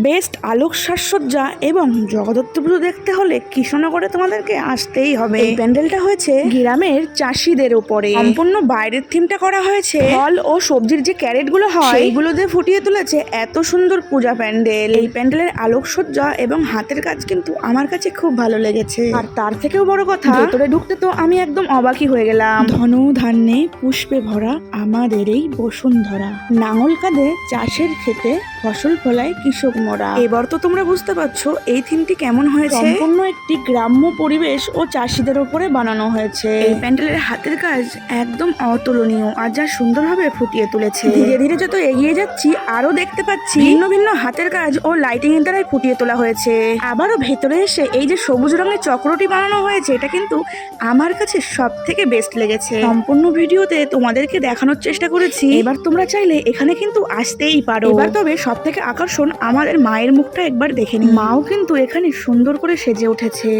Best আলোক সাজসজ্জা এবং জগদ্ধাত্রী পুজো দেখতে হলে কৃষ্ণনগরে তোমাদেরকে আসতেই হবে। এই প্যান্ডেলটা হয়েছে গ্রামের চাষিদের উপরে, সম্পূর্ণ বাইরের থিমটা করা হয়েছে ফল ও সবজির যে ক্যারেট গুলো হয় সেইগুলো দিয়ে ফুটিয়ে তুলেছে এত সুন্দর পূজা প্যান্ডেল। এই প্যান্ডেলের আলোকসজ্জা এবং হাতের কাজ কিন্তু আমার কাছে খুব ভালো লেগেছে। আর তার থেকেও বড় কথা, ভেতরে ঢুকতে তো আমি একদম অবাকই হয়ে গেলাম। ধন ধান্যে পুষ্পে ভরা আমাদের এই বসুন্ধরা, নাঙল কাঁধে চাষের ক্ষেতে ফসল ফলায় কৃষক মোরা। এবার তো তোমরা বুঝতে পারছো এই থিমটি কেমন হয়েছে। সম্পূর্ণ একটি গ্রাম্য পরিবেশ ও চাষিদের উপরে বানানো হয়েছে। এই প্যান্ডেলের হাতের কাজ একদম অতুলনীয় আর যা সুন্দরভাবে ফুটিয়ে তুলেছে। ধীরে ধীরে যত এগিয়ে যাচ্ছি আরো দেখতে পাচ্ছি ভিন্ন ভিন্ন হাতের কাজ ও লাইটিং এর দ্বারাই ফুটিয়ে তোলা হয়েছে। আবারও ভেতরে এসে এই যে সবুজ রঙের চক্রটি বানানো হয়েছে এটা কিন্তু আমার কাছে সব থেকে বেস্ট লেগেছে। সম্পূর্ণ ভিডিওতে তোমাদেরকে দেখানোর চেষ্টা করেছি, এবার তোমরা চাইলে এখানে কিন্তু আসতেই পারো। এবার তবে সব থেকে আকর্ষণ আমাদের মায়ের মুখটা একবার দেখে নি। মাও কিন্তু এখানে সুন্দর করে সেজে উঠেছে।